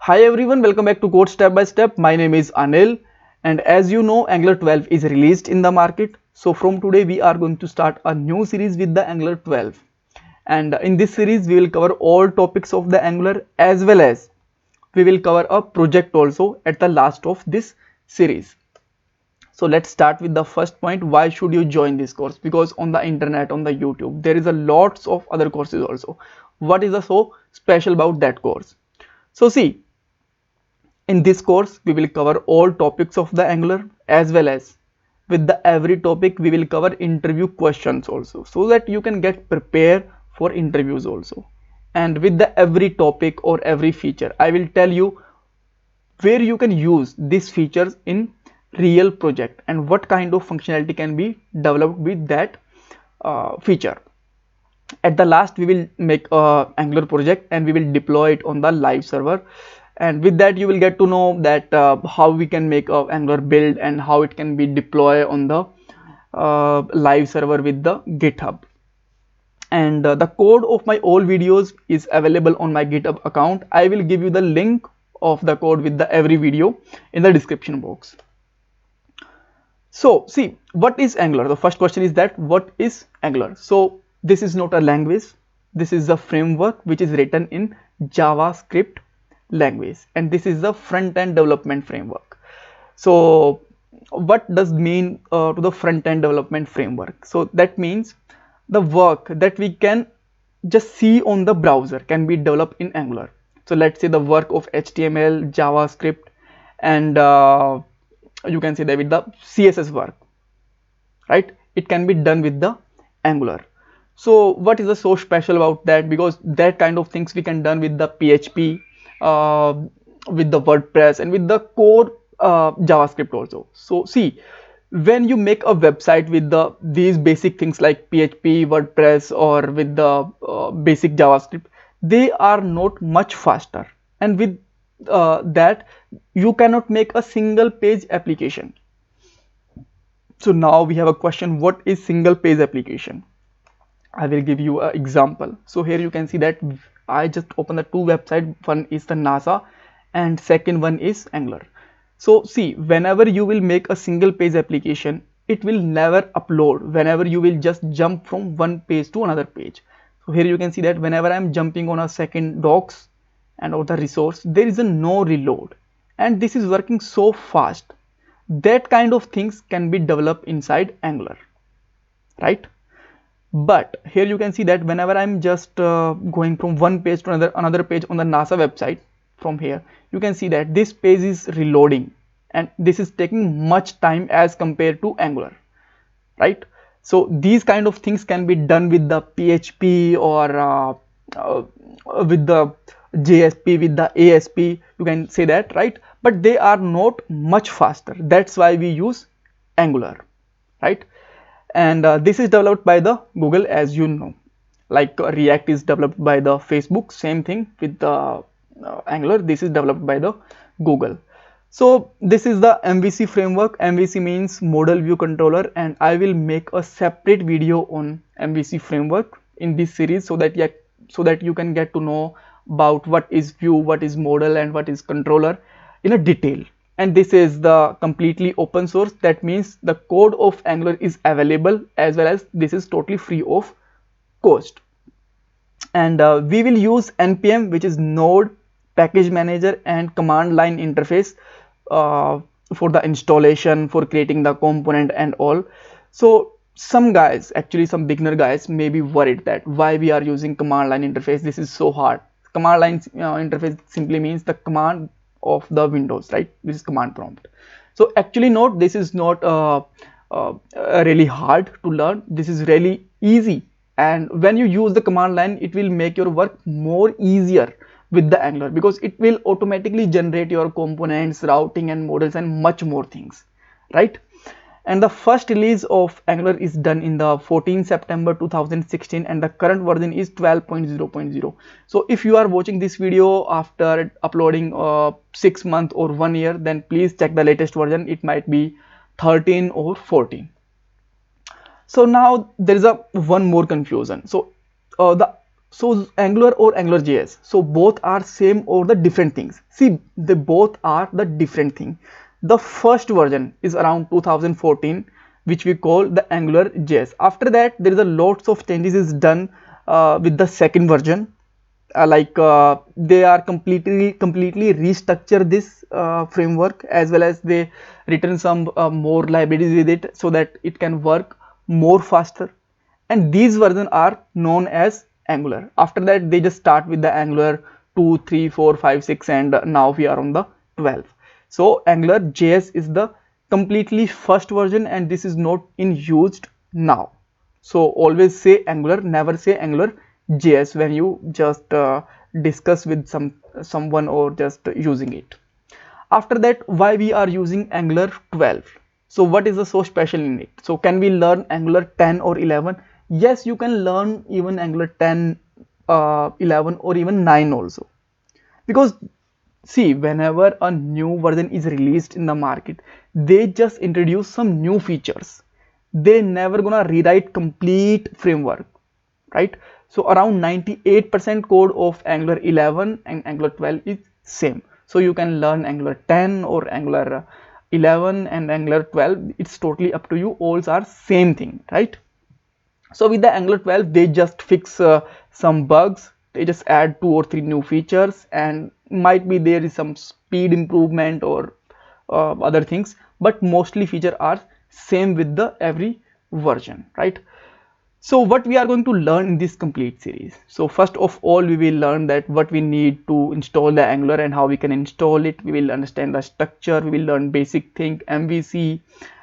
Hi everyone, welcome back to Code Step by Step. My name is Anil, and as you know, Angular 12 is released in the market. So from today we are going to start a new series with the Angular 12. And in this series we will cover all topics of the Angular, as well as we will cover a project also at the last of this series. So let's start with the first point. Why should you join this course? Because on the internet, on the YouTube, there is a lots of other courses also. What is so special about that course? So see, in this course, we will cover all topics of the Angular, as well as with the every topic we will cover interview questions also, so that you can get prepared for interviews also. And with the every topic or every feature, I will tell you where you can use these features in real project and what kind of functionality can be developed with that feature. At the last, we will make a Angular project and we will deploy it on the live server, and with that you will get to know that how we can make a Angular build and how it can be deployed on the live server with the GitHub. And the code of my all videos is available on my GitHub account. I will give you the link of the code with the every video in the description box. So see, what is Angular? The first question is that what is Angular? So this is not a language, this is a framework which is written in JavaScript language, and this is the front-end development framework. So what does mean to the front-end development framework? So that means the work that we can just see on the browser can be developed in Angular. So let's say the work of HTML, JavaScript, and you can say that with the CSS work, right? It can be done with the Angular. So what is so special about that? Because that kind of things we can done with the PHP, with the WordPress, and with the core JavaScript also. So see, when you make a website with these basic things like PHP, WordPress, or with the basic JavaScript, they are not much faster, and with that you cannot make a single page application. So now we have a question, what is single page application? I will give you an example. So here you can see that I just opened the two websites. One is the NASA and second one is Angular. So see, whenever you will make a single page application, it will never upload whenever you will just jump from one page to another page. So here you can see that whenever I'm jumping on a second docs and or the resource, there is a no reload, and this is working so fast. That kind of things can be developed inside Angular, right? But here you can see that whenever I'm just going from one page to another page on the NASA website, from here you can see that this page is reloading, and this is taking much time as compared to Angular, right? So these kind of things can be done with the PHP or with the JSP, with the ASP, you can say that, right? But they are not much faster. That's why we use Angular, right? And this is developed by the Google, as you know. Like React is developed by the Facebook, same thing with the Angular. This is developed by the Google. So this is the MVC framework. MVC means model view controller, and I will make a separate video on MVC framework in this series, so that you can get to know about what is view, what is model, and what is controller in a detail. And this is the completely open source. That means the code of Angular is available, as well as this is totally free of cost. And we will use npm, which is node package manager, and command line interface for the installation, for creating the component and all. So some guys, actually some beginner guys, may be worried that why we are using command line interface, this is so hard. Command line interface simply means the command of the Windows, right? This is command prompt. So actually not, this is not really hard to learn. This is really easy, and when you use the command line, it will make your work more easier with the Angular, because it will automatically generate your components, routing and models, and much more things, right? And the first release of Angular is done in the 14 September 2016, and the current version is 12.0.0. So if you are watching this video after uploading 6 months or 1 year, then please check the latest version. It might be 13 or 14. So now there is one more confusion. So So Angular or Angular.js, so both are same or the different things? See, they both are the different thing. The first version is around 2014, which we call the Angular.js. After that, there is a lots of changes is done with the second version. They are completely restructure this framework, as well as they written some more libraries with it so that it can work more faster, and these versions are known as Angular. After that, they just start with the Angular 2, 3, 4, 5, 6, and now we are on the 12. So Angular JS is the completely first version, and this is not in used now. So always say Angular, never say Angular JS when you just discuss with someone or just using it. After that, why we are using Angular 12? So what is the so special in it? So can we learn Angular 10 or 11? Yes, you can learn even Angular 10, 11, or even 9 also, because see, whenever a new version is released in the market, they just introduce some new features. They never gonna rewrite complete framework, right? So around 98% code of Angular 11 and Angular 12 is same. So you can learn Angular 10 or Angular 11 and Angular 12. It's totally up to you. All are same thing, right? So with the Angular 12, they just fix some bugs. They just add 2 or 3 new features, and might be there is some speed improvement or other things, but mostly feature are same with the every version, right? So what we are going to learn in this complete series? So first of all, we will learn that what we need to install the Angular and how we can install it. We will understand the structure. We will learn basic thing, MVC,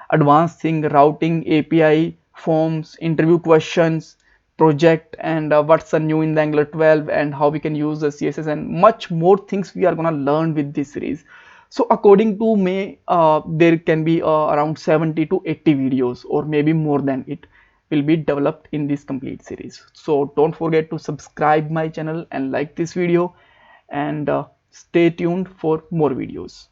advanced thing, routing, API, forms, interview questions, project, and what's the new in the Angular 12, and how we can use the CSS, and much more things we are gonna learn with this series. So according to me, there can be around 70 to 80 videos, or maybe more than it will be developed in this complete series. So don't forget to subscribe my channel and like this video, and stay tuned for more videos.